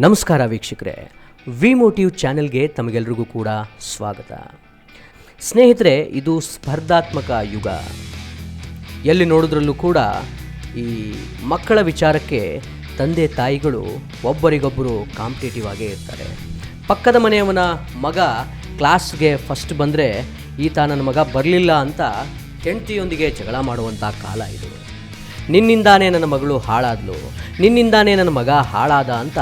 ನಮಸ್ಕಾರ ವೀಕ್ಷಕರೇ, V motive ಚಾನೆಲ್ಗೆ ತಮಗೆಲ್ಲರಿಗೂ ಕೂಡ ಸ್ವಾಗತ. ಸ್ನೇಹಿತರೆ, ಇದು ಸ್ಪರ್ಧಾತ್ಮಕ ಯುಗ. ಎಲ್ಲಿ ನೋಡಿದ್ರಲ್ಲೂ ಕೂಡ ಈ ಮಕ್ಕಳ ವಿಚಾರಕ್ಕೆ ತಂದೆ ತಾಯಿಗಳು ಒಬ್ಬರಿಗೊಬ್ಬರು ಕಾಂಪಿಟೇಟಿವ್ ಆಗೇ ಇರ್ತಾರೆ. ಪಕ್ಕದ ಮನೆಯವನ ಮಗ ಕ್ಲಾಸ್ಗೆ ಫಸ್ಟ್ ಬಂದರೆ ಈತ ನನ್ನ ಮಗ ಬರಲಿಲ್ಲ ಅಂತ ಹೆಂಡತಿಯೊಂದಿಗೆ ಜಗಳ ಮಾಡುವಂಥ ಕಾಲ ಇದು. ನಿನ್ನಿಂದಾನೇ ನನ್ನ ಮಗಳು ಹಾಳಾದ್ಲು, ನಿನ್ನಿಂದಾನೇ ನನ್ನ ಮಗ ಹಾಳಾದ ಅಂತ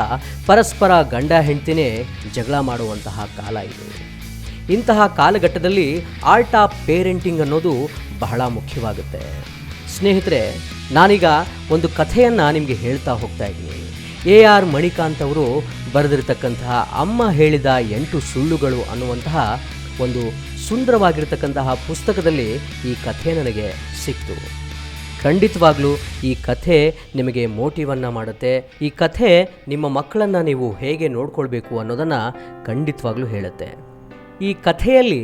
ಪರಸ್ಪರ ಗಂಡ ಹೆಂಡತಿನೇ ಜಗಳ ಮಾಡುವಂತಹ ಕಾಲ ಇದು. ಇಂತಹ ಕಾಲಘಟ್ಟದಲ್ಲಿ ಆರ್ಟ್ ಆಫ್ ಪೇರೆಂಟಿಂಗ್ ಅನ್ನೋದು ಬಹಳ ಮುಖ್ಯವಾಗುತ್ತೆ. ಸ್ನೇಹಿತರೆ, ನಾನೀಗ ಒಂದು ಕಥೆಯನ್ನು ನಿಮಗೆ ಹೇಳ್ತಾ ಹೋಗ್ತಾ ಇದ್ದೀನಿ. AR ಮಣಿಕಾಂತ್ ಅವರು ಬರೆದಿರತಕ್ಕಂತಹ ಅಮ್ಮ ಹೇಳಿದ 8 ಸುಳ್ಳುಗಳು ಅನ್ನುವಂತಹ ಒಂದು ಸುಂದರವಾಗಿರ್ತಕ್ಕಂತಹ ಪುಸ್ತಕದಲ್ಲಿ ಈ ಕಥೆ ನನಗೆ ಸಿಕ್ತು. ಖಂಡಿತವಾಗ್ಲೂ ಈ ಕಥೆ ನಿಮಗೆ ಮೋಟಿವನ್ನು ಮಾಡುತ್ತೆ. ಈ ಕಥೆ ನಿಮ್ಮ ಮಕ್ಕಳನ್ನು ನೀವು ಹೇಗೆ ನೋಡ್ಕೊಳ್ಬೇಕು ಅನ್ನೋದನ್ನು ಖಂಡಿತವಾಗ್ಲೂ ಹೇಳುತ್ತೆ. ಈ ಕಥೆಯಲ್ಲಿ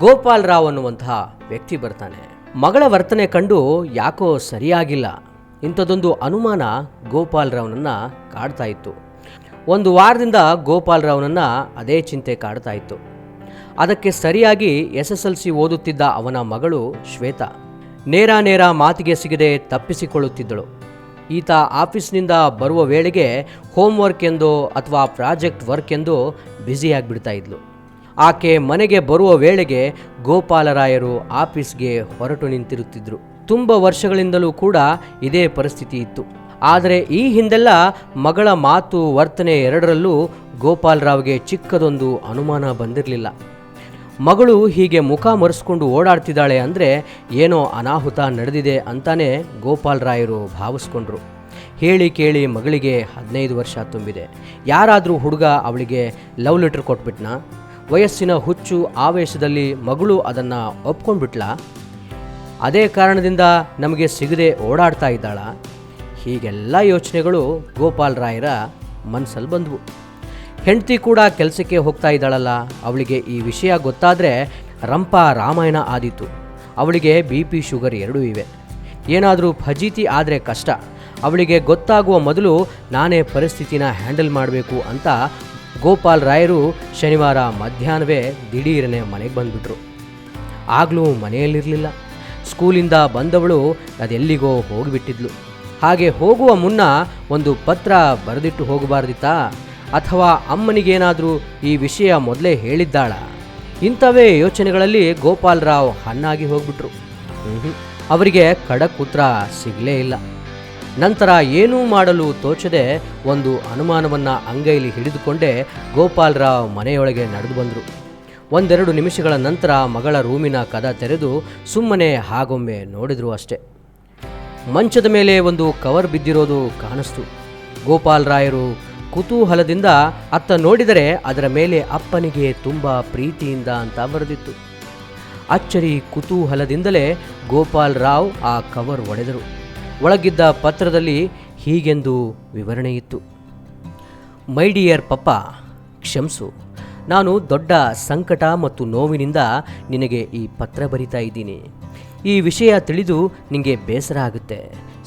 ಗೋಪಾಲ್ ರಾವ್ ಅನ್ನುವಂತಹ ವ್ಯಕ್ತಿ ಬರ್ತಾನೆ. ಮಗಳ ವರ್ತನೆ ಕಂಡು ಯಾಕೋ ಸರಿಯಾಗಿಲ್ಲ, ಇಂಥದ್ದೊಂದು ಅನುಮಾನ ಗೋಪಾಲ್ ರಾವ್ನನ್ನು ಕಾಡ್ತಾ ಇತ್ತು. ಒಂದು ವಾರದಿಂದ ಗೋಪಾಲ್ ರಾವ್ನನ್ನು ಅದೇ ಚಿಂತೆ ಕಾಡ್ತಾ ಇತ್ತು. ಅದಕ್ಕೆ ಸರಿಯಾಗಿ SSLC ಓದುತ್ತಿದ್ದ ಅವನ ಮಗಳು ಶ್ವೇತಾ ನೇರ ಮಾತಿಗೆ ಸಿಗದೆ ತಪ್ಪಿಸಿಕೊಳ್ಳುತ್ತಿದ್ದಳು. ಈತ ಆಫೀಸ್ನಿಂದ ಬರುವ ವೇಳೆಗೆ ಹೋಮ್ ವರ್ಕ್ ಎಂದೋ ಅಥವಾ ಪ್ರಾಜೆಕ್ಟ್ ವರ್ಕ್ ಎಂದೋ ಬ್ಯುಸಿಯಾಗಿಬಿಡ್ತಾ ಇದ್ಲು. ಆಕೆ ಮನೆಗೆ ಬರುವ ವೇಳೆಗೆ ಗೋಪಾಲರಾಯರು ಆಫೀಸ್ಗೆ ಹೊರಟು ನಿಂತಿರುತ್ತಿದ್ದರು. ತುಂಬ ವರ್ಷಗಳಿಂದಲೂ ಕೂಡ ಇದೇ ಪರಿಸ್ಥಿತಿ ಇತ್ತು. ಆದರೆ ಈ ಹಿಂದೆಲ್ಲ ಮಗಳ ಮಾತು ವರ್ತನೆ ಎರಡರಲ್ಲೂ ಗೋಪಾಲರಾವ್ಗೆ ಚಿಕ್ಕದೊಂದು ಅನುಮಾನ ಬಂದಿರಲಿಲ್ಲ. ಮಗಳು ಹೀಗೆ ಮುಖ ಮರೆಸ್ಕೊಂಡು ಓಡಾಡ್ತಿದ್ದಾಳೆ ಅಂದರೆ ಏನೋ ಅನಾಹುತ ನಡೆದಿದೆ ಅಂತಾನೆ ಗೋಪಾಲರಾಯರು ಭಾವಿಸ್ಕೊಂಡ್ರು. ಹೇಳಿ ಕೇಳಿ ಮಗಳಿಗೆ 15 ವರ್ಷ ತುಂಬಿದೆ. ಯಾರಾದರೂ ಹುಡುಗ ಅವಳಿಗೆ ಲವ್ ಲೆಟರ್ ಕೊಟ್ಬಿಟ್ನಾ? ವಯಸ್ಸಿನ ಹುಚ್ಚು ಆವೇಶದಲ್ಲಿ ಮಗಳು ಅದನ್ನು ಒಪ್ಕೊಂಡ್ಬಿಟ್ಲಾ? ಅದೇ ಕಾರಣದಿಂದ ನಮಗೆ ಸಿಗದೆ ಓಡಾಡ್ತಾ ಇದ್ದಾಳ? ಹೀಗೆಲ್ಲ ಯೋಚನೆಗಳು ಗೋಪಾಲರಾಯರ ಮನಸ್ಸಲ್ಲಿ ಬಂದವು. ಹೆಂಡತಿ ಕೂಡ ಕೆಲಸಕ್ಕೆ ಹೋಗ್ತಾ ಇದ್ದಾಳಲ್ಲ, ಅವಳಿಗೆ ಈ ವಿಷಯ ಗೊತ್ತಾದರೆ ರಂಪ ರಾಮಾಯಣ ಆದೀತು. ಅವಳಿಗೆ BP ಶುಗರ್ ಎರಡೂ ಇವೆ. ಏನಾದರೂ ಫಜೀತಿ ಆದರೆ ಕಷ್ಟ. ಅವಳಿಗೆ ಗೊತ್ತಾಗುವ ಮೊದಲು ನಾನೇ ಪರಿಸ್ಥಿತಿನ ಹ್ಯಾಂಡಲ್ ಮಾಡಬೇಕು ಅಂತ ಗೋಪಾಲರಾಯರು ಶನಿವಾರ ಮಧ್ಯಾಹ್ನವೇ ದಿಢೀರನೆ ಮನೆಗೆ ಬಂದುಬಿಟ್ರು. ಆಗಲೂ ಮನೆಯಲ್ಲಿರಲಿಲ್ಲ. ಸ್ಕೂಲಿಂದ ಬಂದವಳು ಅದೆಲ್ಲಿಗೋ ಹೋಗಿಬಿಟ್ಟಿದ್ಲು. ಹಾಗೆ ಹೋಗುವ ಮುನ್ನ ಒಂದು ಪತ್ರ ಬರೆದಿಟ್ಟು ಹೋಗಬಾರ್ದಿತ್ತಾ? ಅಥವಾ ಅಮ್ಮನಿಗೇನಾದರೂ ಈ ವಿಷಯ ಮೊದಲೇ ಹೇಳಿದ್ದಾಳ? ಇಂಥವೇ ಯೋಚನೆಗಳಲ್ಲಿ ಗೋಪಾಲರಾವ್ ಹಣ್ಣಾಗಿ ಹೋಗ್ಬಿಟ್ರು. ಅವರಿಗೆ ಖಡಕ್ ಉತ್ತರ ಸಿಗಲೇ ಇಲ್ಲ. ನಂತರ ಏನೂ ಮಾಡಲು ತೋಚದೆ ಒಂದು ಅನುಮಾನವನ್ನು ಅಂಗೈಲಿ ಹಿಡಿದುಕೊಂಡೇ ಗೋಪಾಲರಾವ್ ಮನೆಯೊಳಗೆ ನಡೆದು ಬಂದರು. 1-2 ನಿಮಿಷಗಳ ನಂತರ ಮಗಳ ರೂಮಿನ ಕದ ತೆರೆದು ಸುಮ್ಮನೆ ಹಾಗೊಮ್ಮೆ ನೋಡಿದ್ರು ಅಷ್ಟೆ. ಮಂಚದ ಮೇಲೆ ಒಂದು ಕವರ್ ಬಿದ್ದಿರೋದು ಕಾಣಿಸ್ತು. ಗೋಪಾಲರಾಯರು ಕುತೂಹಲದಿಂದ ಅತ್ತ ನೋಡಿದರೆ ಅದರ ಮೇಲೆ ಅಪ್ಪನಿಗೆ ತುಂಬ ಪ್ರೀತಿಯಿಂದ ಅಂತ ಬರೆದಿತ್ತು. ಅಚ್ಚರಿ ಕುತೂಹಲದಿಂದಲೇ ಗೋಪಾಲರಾವ್ ಆ ಕವರ್ ಒಡೆದರು. ಒಳಗಿದ್ದ ಪತ್ರದಲ್ಲಿ ಹೀಗೆಂದು ವಿವರಣೆ ಇತ್ತು: ಮೈ ಡಿಯರ್ ಪಪ್ಪ, ಕ್ಷಮಿಸು. ನಾನು ದೊಡ್ಡ ಸಂಕಟ ಮತ್ತು ನೋವಿನಿಂದ ನಿನಗೆ ಈ ಪತ್ರ ಬರಿತಾ ಇದ್ದೀನಿ. ಈ ವಿಷಯ ತಿಳಿದು ನಿನಗೆ ಬೇಸರ ಆಗುತ್ತೆ,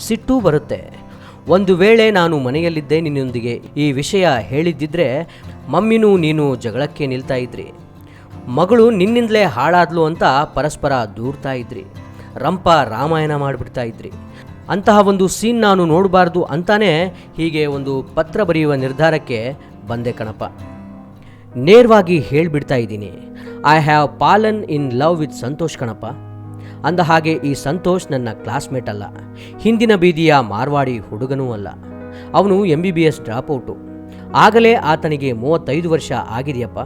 ಸಿಟ್ಟು ಬರುತ್ತೆ. ಒಂದು ವೇಳೆ ನಾನು ಮನೆಯಲ್ಲಿದ್ದೇ ನಿನ್ನೊಂದಿಗೆ ಈ ವಿಷಯ ಹೇಳಿದ್ದಿದ್ರೆ ಮಮ್ಮಿನೂ ನೀನು ಜಗಳಕ್ಕೆ ನಿಲ್ತಾ ಇದ್ರಿ. ಮಗಳು ನಿನ್ನಿಂದಲೇ ಹಾಳಾದ್ಲು ಅಂತ ಪರಸ್ಪರ ದೂರ್ತಾ ಇದ್ರಿ. ರಂಪ ರಾಮಾಯಣ ಮಾಡಿಬಿಡ್ತಾ ಇದ್ರಿ. ಅಂತಹ ಒಂದು ಸೀನ್ ನಾನು ನೋಡಬಾರ್ದು ಅಂತಾನೆ ಹೀಗೆ ಒಂದು ಪತ್ರ ಬರೆಯುವ ನಿರ್ಧಾರಕ್ಕೆ ಬಂದೆ ಕಣಪ್ಪ. ನೇರವಾಗಿ ಹೇಳಿಬಿಡ್ತಾ ಇದ್ದೀನಿ, I have fallen in love with Santosh ಕಣಪ್ಪ. ಅಂದ ಹಾಗೆ ಈ ಸಂತೋಷ್ ನನ್ನ ಕ್ಲಾಸ್ಮೇಟ್ ಅಲ್ಲ, ಹಿಂದಿನ ಬೀದಿಯ ಮಾರ್ವಾಡಿ ಹುಡುಗನೂ ಅಲ್ಲ. ಅವನು MBBS ಡ್ರಾಪ್ಔಟು. ಆಗಲೇ ಆತನಿಗೆ 35 ವರ್ಷ ಆಗಿದೆಯಪ್ಪ.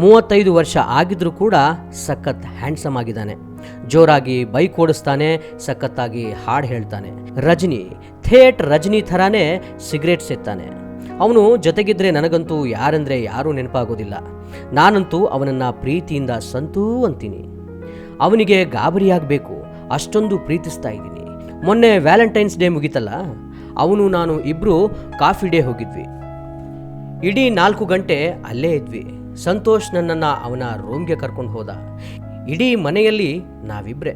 35 ವರ್ಷ ಆಗಿದ್ರೂ ಕೂಡ ಸಖತ್ ಹ್ಯಾಂಡ್ಸಮ್ ಆಗಿದ್ದಾನೆ. ಜೋರಾಗಿ ಬೈಕ್ ಓಡಿಸ್ತಾನೆ, ಸಖತ್ತಾಗಿ ಹಾಡು ಹೇಳ್ತಾನೆ. ರಜನಿ ಥರಾನೇ ಸಿಗರೇಟ್ ಸೇತ್ತಾನೆ. ಅವನು ಜೊತೆಗಿದ್ರೆ ನನಗಂತೂ ಯಾರಂದರೆ ಯಾರೂ ನೆನಪಾಗೋದಿಲ್ಲ. ನಾನಂತೂ ಅವನನ್ನು ಪ್ರೀತಿಯಿಂದ ಸಂತೂ ಅಂತೀನಿ. ಅವನಿಗೆ ಗಾಬರಿಯಾಗಬೇಕು, ಅಷ್ಟೊಂದು ಪ್ರೀತಿಸ್ತಾ ಇದ್ದೀನಿ. ಮೊನ್ನೆ ವ್ಯಾಲೆಂಟೈನ್ಸ್ ಡೇ ಮುಗಿತಲ್ಲ, ಅವನು ನಾನು ಇಬ್ಬರು ಕಾಫಿ ಡೇ ಹೋಗಿದ್ವಿ. ಇಡೀ 4 ಗಂಟೆ ಅಲ್ಲೇ ಇದ್ವಿ. ಸಂತೋಷ್ ನನ್ನನ್ನು ಅವನ ರೂಮ್ಗೆ ಕರ್ಕೊಂಡು ಹೋದ. ಇಡೀ ಮನೆಯಲ್ಲಿ ನಾವಿಬ್ಬರೇ.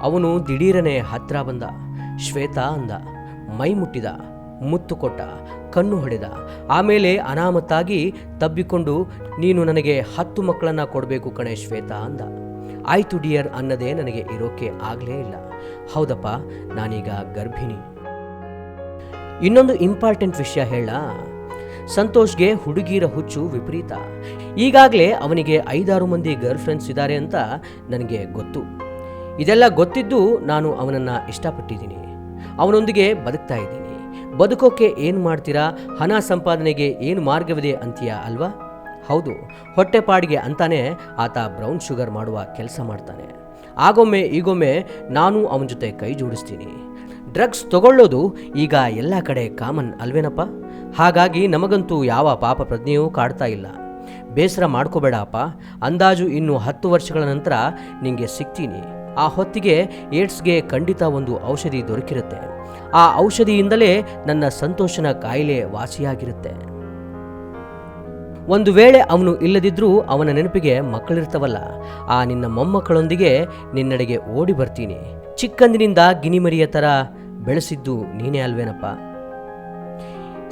ಅವನು ದಿಢೀರನೆ ಹತ್ತಿರ ಬಂದ. ಶ್ವೇತಾ ಅಂದ, ಮೈ ಮುಟ್ಟಿದ, ಮುತ್ತು ಕೊಟ್ಟ, ಕಣ್ಣು ಹೊಡೆದ. ಆಮೇಲೆ ಅನಾಮತ್ತಾಗಿ ತಬ್ಬಿಕೊಂಡು, ನೀನು ನನಗೆ 10 ಮಕ್ಕಳನ್ನು ಕೊಡಬೇಕು ಕಣೆ ಶ್ವೇತಾ ಅಂದ. ಆಯ್ತು ಡಿಯರ್ ಅನ್ನದೇ ನನಗೆ ಇರೋಕೆ ಆಗಲೇ ಇಲ್ಲ. ಹೌದಪ್ಪ, ನಾನೀಗ ಗರ್ಭಿಣಿ. ಇನ್ನೊಂದು ಇಂಪಾರ್ಟೆಂಟ್ ವಿಷಯ ಹೇಳ, ಸಂತೋಷ್ಗೆ ಹುಡುಗಿರ ಹುಚ್ಚು ವಿಪರೀತ. ಈಗಾಗಲೇ ಅವನಿಗೆ 5-6 ಮಂದಿ ಗರ್ಲ್ ಫ್ರೆಂಡ್ಸ್ ಇದ್ದಾರೆ ಅಂತ ನನಗೆ ಗೊತ್ತು. ಇದೆಲ್ಲ ಗೊತ್ತಿದ್ದು ನಾನು ಅವನನ್ನು ಇಷ್ಟಪಟ್ಟಿದ್ದೀನಿ, ಅವನೊಂದಿಗೆ ಬದುಕ್ತಾ ಇದ್ದೀನಿ. ಬದುಕೋಕೆ ಏನು ಮಾಡ್ತೀರಾ, ಹಣ ಸಂಪಾದನೆಗೆ ಏನು ಮಾರ್ಗವಿದೆ ಅಂತೀಯಾ ಅಲ್ವಾ? ಹೌದು, ಹೊಟ್ಟೆಪಾಡಿಗೆ ಅಂತಾನೆ ಆತ ಬ್ರೌನ್ ಶುಗರ್ ಮಾಡುವ ಕೆಲಸ ಮಾಡ್ತಾನೆ. ಆಗೊಮ್ಮೆ ಈಗೊಮ್ಮೆ ನಾನು ಅವನ ಜೊತೆ ಕೈ ಜೋಡಿಸ್ತೀನಿ. ಡ್ರಗ್ಸ್ ತಗೊಳ್ಳೋದು ಈಗ ಎಲ್ಲ ಕಡೆ ಕಾಮನ್ ಅಲ್ವೇನಪ್ಪ? ಹಾಗಾಗಿ ನಮಗಂತೂ ಯಾವ ಪಾಪ ಪ್ರಜ್ಞೆಯೂ ಕಾಡ್ತಾ ಇಲ್ಲ. ಬೇಸರ ಮಾಡ್ಕೋಬೇಡ ಅಪ್ಪ, ಅಂದಾಜು ಇನ್ನು 10 ವರ್ಷಗಳ ನಂತರ ನಿಂಗೆ ಸಿಗ್ತೀನಿ. ಆ ಹೊತ್ತಿಗೆ ಏಡ್ಸ್ಗೆ ಖಂಡಿತ ಒಂದು ಔಷಧಿ ದೊರಕಿರುತ್ತೆ. ಆ ಔಷಧಿಯಿಂದಲೇ ನನ್ನ ಸಂತೋಷನ ಕಾಯಿಲೆ ವಾಸಿಯಾಗಿರುತ್ತೆ. ಒಂದು ವೇಳೆ ಅವನು ಇಲ್ಲದಿದ್ರೂ ಅವನ ನೆನಪಿಗೆ ಮಕ್ಕಳಿರ್ತವಲ್ಲ, ಆ ನಿನ್ನ ಮೊಮ್ಮಕ್ಕಳೊಂದಿಗೆ ನಿನ್ನೆಡೆಗೆ ಓಡಿ ಬರ್ತೀನಿ. ಚಿಕ್ಕಂದಿನಿಂದ ಗಿನಿಮರಿಯ ಥರ ಬೆಳೆಸಿದ್ದು ನೀನೇ ಅಲ್ವೇನಪ್ಪ?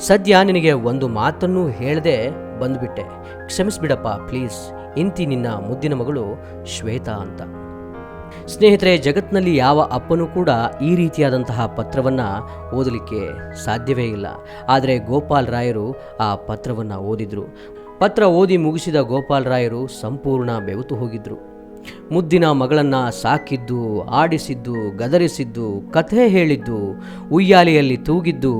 ಸದ್ಯ ನಿನಗೆ ಒಂದು ಮಾತನ್ನು ಹೇಳದೆ ಬಂದುಬಿಟ್ಟೆ, ಕ್ಷಮಿಸ್ಬಿಡಪ್ಪ ಪ್ಲೀಸ್. ಇಂತಿ ನಿನ್ನ ಮುದ್ದಿನ ಮಗಳು ಶ್ವೇತಾ ಅಂತ. ಸ್ನೇಹಿತರೆ, ಜಗತ್ತಿನಲ್ಲಿ ಯಾವ ಅಪ್ಪನೂ ಕೂಡ ಈ ರೀತಿಯಾದಂತಹ ಪತ್ರವನ್ನು ಓದಲಿಕ್ಕೆ ಸಾಧ್ಯವೇ ಇಲ್ಲ. ಆದರೆ ಗೋಪಾಲ್ ರಾಯರು ಆ ಪತ್ರವನ್ನು ಓದಿದ್ರು. ಪತ್ರ ಓದಿ ಮುಗಿಸಿದ ಗೋಪಾಲ್ ರಾಯರು ಸಂಪೂರ್ಣ ಬೆವೆತು ಹೋಗಿದ್ರು. ಮುದ್ದಿನ ಮಗಳನ್ನು ಸಾಕಿದ್ದು, ಆಡಿಸಿದ್ದು, ಗದರಿಸಿದ್ದು, ಕಥೆ ಹೇಳಿದ್ದು, ಉಯ್ಯಾಲೆಯಲ್ಲಿ ತೂಗಿದ್ದು,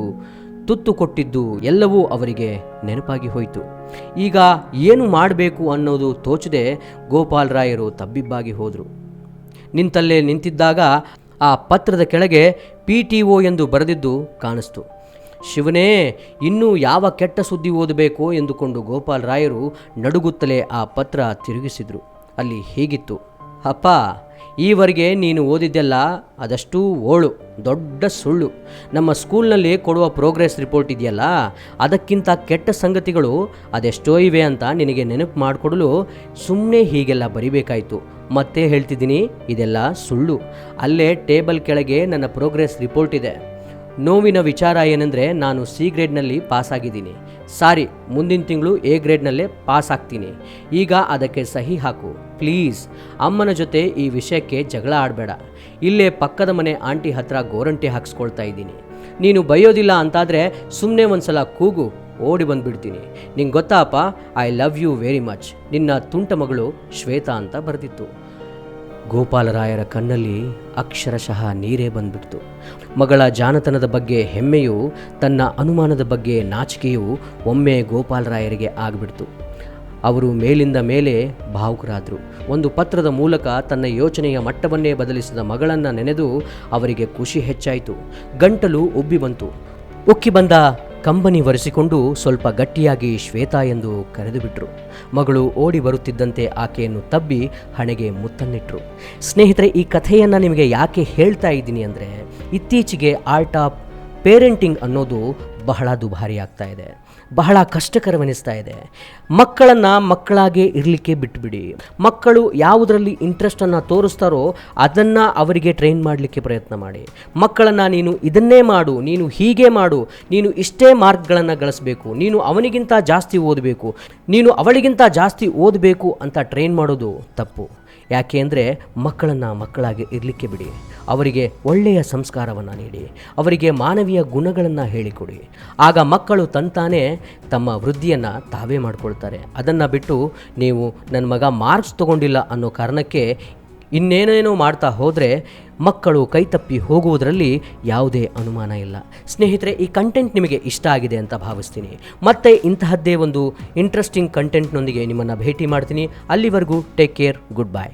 ತುತ್ತು ಕೊಟ್ಟಿದ್ದು ಎಲ್ಲವೂ ಅವರಿಗೆ ನೆನಪಾಗಿ ಹೋಯಿತು. ಈಗ ಏನು ಮಾಡಬೇಕು ಅನ್ನೋದು ತೋಚದೆ ಗೋಪಾಲ್ ರಾಯರು ತಬ್ಬಿಬ್ಬಾಗಿ ಹೋದರು. ನಿಂತಲ್ಲೇ ನಿಂತಿದ್ದಾಗ ಆ ಪತ್ರದ ಕೆಳಗೆ PTO ಎಂದು ಬರೆದಿದ್ದು ಕಾಣಿಸ್ತು. ಶಿವನೇ, ಇನ್ನೂ ಯಾವ ಕೆಟ್ಟ ಸುದ್ದಿ ಓದಬೇಕೋ ಎಂದುಕೊಂಡು ಗೋಪಾಲ್ ರಾಯರು ನಡುಗುತ್ತಲೇ ಆ ಪತ್ರ ತಿರುಗಿಸಿದರು. ಅಲ್ಲಿ ಹೀಗಿತ್ತು: ಅಪ್ಪ, ಈವರೆಗೆ ನೀನು ಓದಿದ್ದೆಲ್ಲ ಅದಷ್ಟು ಓಳು, ದೊಡ್ಡ ಸುಳ್ಳು. ನಮ್ಮ ಸ್ಕೂಲ್ನಲ್ಲಿ ಕೊಡುವ ಪ್ರೋಗ್ರೆಸ್ ರಿಪೋರ್ಟ್ ಇದೆಯಲ್ಲ, ಅದಕ್ಕಿಂತ ಕೆಟ್ಟ ಸಂಗತಿಗಳು ಅದೆಷ್ಟೋ ಇವೆ ಅಂತ ನಿನಗೆ ನೆನಪು ಮಾಡಿಕೊಡಲು ಸುಮ್ಮನೆ ಹೀಗೆಲ್ಲ ಬರಿಬೇಕಾಯಿತು. ಮತ್ತೆ ಹೇಳ್ತಿದ್ದೀನಿ, ಇದೆಲ್ಲ ಸುಳ್ಳು. ಅಲ್ಲೇ ಟೇಬಲ್ ಕೆಳಗೆ ನನ್ನ ಪ್ರೋಗ್ರೆಸ್ ರಿಪೋರ್ಟ್ ಇದೆ. ನೋವಿನ ವಿಚಾರ ಏನೆಂದರೆ, ನಾನು C ಗ್ರೇಡ್ನಲ್ಲಿ ಪಾಸಾಗಿದ್ದೀನಿ. ಸಾರಿ, ಮುಂದಿನ ತಿಂಗಳು A ಗ್ರೇಡ್ನಲ್ಲೇ ಪಾಸ್ ಆಗ್ತೀನಿ. ಈಗ ಅದಕ್ಕೆ ಸಹಿ ಹಾಕು ಪ್ಲೀಸ್. ಅಮ್ಮನ ಜೊತೆ ಈ ವಿಷಯಕ್ಕೆ ಜಗಳ ಆಡಬೇಡ. ಇಲ್ಲೇ ಪಕ್ಕದ ಮನೆ ಆಂಟಿ ಹತ್ರ ಗೋರಂಟಿ ಹಾಕ್ಸ್ಕೊಳ್ತಾ ಇದ್ದೀನಿ. ನೀನು ಬೈಯೋದಿಲ್ಲ ಅಂತಾದರೆ ಸುಮ್ಮನೆ ಒಂದ್ಸಲ ಕೂಗು, ಓಡಿ ಬಂದುಬಿಡ್ತೀನಿ. ನಿಂಗೆ ಗೊತ್ತಾ ಅಪ್ಪ, I love you very much. ನಿನ್ನ ತುಂಟ ಮಗಳು ಶ್ವೇತಾ ಅಂತ ಬರೆದಿತ್ತು. ಗೋಪಾಲರಾಯರ ಕಣ್ಣಲ್ಲಿ ಅಕ್ಷರಶಃ ನೀರೇ ಬಂದ್ಬಿಡ್ತು. ಮಗಳ ಜಾಣತನದ ಬಗ್ಗೆ ಹೆಮ್ಮೆಯೂ ತನ್ನ ಅನುಮಾನದ ಬಗ್ಗೆ ನಾಚಿಕೆಯೂ ಒಮ್ಮೆ ಗೋಪಾಲರಾಯರಿಗೆ ಆಗಿಬಿಡ್ತು. ಅವರು ಮೇಲಿಂದ ಮೇಲೆ ಭಾವುಕರಾದರು. ಒಂದು ಪತ್ರದ ಮೂಲಕ ತನ್ನ ಯೋಚನೆಯ ಮಟ್ಟವನ್ನೇ ಬದಲಿಸಿದ ಮಗಳನ್ನು ನೆನೆದು ಅವರಿಗೆ ಖುಷಿ ಹೆಚ್ಚಾಯಿತು. ಗಂಟಲು ಉಬ್ಬಿ ಬಂತು. ಉಕ್ಕಿ ಬಂದ ಕಂಬನಿ ಒರೆಸಿಕೊಂಡು ಸ್ವಲ್ಪ ಗಟ್ಟಿಯಾಗಿ ಶ್ವೇತಾ ಎಂದು ಕರೆದು ಬಿಟ್ರು. ಮಗಳು ಓಡಿ ಬರುತ್ತಿದ್ದಂತೆ ಆಕೆಯನ್ನು ತಬ್ಬಿ ಹಣೆಗೆ ಮುತ್ತನ್ನಿಟ್ರು. ಸ್ನೇಹಿತರೆ, ಈ ಕಥೆಯನ್ನು ನಿಮಗೆ ಯಾಕೆ ಹೇಳ್ತಾ ಇದ್ದೀನಿ ಅಂದರೆ, ಇತ್ತೀಚೆಗೆ ಆರ್ಟ್ ಆಫ್ ಪೇರೆಂಟಿಂಗ್ ಅನ್ನೋದು ಬಹಳ ದುಬಾರಿ ಆಗ್ತಾ ಇದೆ, ಬಹಳ ಕಷ್ಟಕರವೆನಿಸ್ತಾ ಇದೆ. ಮಕ್ಕಳನ್ನು ಮಕ್ಕಳಾಗೇ ಇರಲಿಕ್ಕೆ ಬಿಟ್ಟುಬಿಡಿ. ಮಕ್ಕಳು ಯಾವುದರಲ್ಲಿ ಇಂಟ್ರೆಸ್ಟನ್ನು ತೋರಿಸ್ತಾರೋ ಅದನ್ನು ಅವರಿಗೆ ಟ್ರೈನ್ ಮಾಡಲಿಕ್ಕೆ ಪ್ರಯತ್ನ ಮಾಡಿ. ಮಕ್ಕಳನ್ನು ನೀನು ಇದನ್ನೇ ಮಾಡು, ನೀನು ಹೀಗೆ ಮಾಡು, ನೀನು ಇಷ್ಟೇ ಮಾರ್ಕ್ಗಳನ್ನು ಗಳಿಸಬೇಕು, ನೀನು ಅವನಿಗಿಂತ ಜಾಸ್ತಿ ಓದಬೇಕು, ನೀನು ಅವಳಿಗಿಂತ ಜಾಸ್ತಿ ಓದಬೇಕು ಅಂತ ಟ್ರೈನ್ ಮಾಡೋದು ತಪ್ಪು. ಯಾಕೆ ಅಂದರೆ ಮಕ್ಕಳನ್ನು ಮಕ್ಕಳಾಗಿ ಇರಲಿಕ್ಕೆ ಬಿಡಿ. ಅವರಿಗೆ ಒಳ್ಳೆಯ ಸಂಸ್ಕಾರವನ್ನು ನೀಡಿ, ಅವರಿಗೆ ಮಾನವೀಯ ಗುಣಗಳನ್ನು ಹೇಳಿಕೊಡಿ. ಆಗ ಮಕ್ಕಳು ತಂತಾನೇ ತಮ್ಮ ವೃದ್ಧಿಯನ್ನು ತಾವೇ ಮಾಡ್ಕೊಳ್ತಾರೆ. ಅದನ್ನು ಬಿಟ್ಟು ನೀವು ನನ್ನ ಮಗ ಮಾರ್ಕ್ಸ್ ತೊಗೊಂಡಿಲ್ಲ ಅನ್ನೋ ಕಾರಣಕ್ಕೆ ಇನ್ನೇನೇನೋ ಮಾಡ್ತಾ ಹೋದರೆ ಮಕ್ಕಳು ಕೈತಪ್ಪಿ ಹೋಗುವುದರಲ್ಲಿ ಯಾವುದೇ ಅನುಮಾನ ಇಲ್ಲ. ಸ್ನೇಹಿತರೆ, ಈ ಕಂಟೆಂಟ್ ನಿಮಗೆ ಇಷ್ಟ ಆಗಿದೆ ಅಂತ ಭಾವಿಸ್ತೀನಿ. ಮತ್ತೆ ಇಂತಹದ್ದೇ ಒಂದು ಇಂಟ್ರೆಸ್ಟಿಂಗ್ ಕಂಟೆಂಟ್ನೊಂದಿಗೆ ನಿಮ್ಮನ್ನು ಭೇಟಿ ಮಾಡ್ತೀನಿ. ಅಲ್ಲಿವರೆಗೂ ಟೇಕ್ ಕೇರ್, ಗುಡ್ ಬೈ.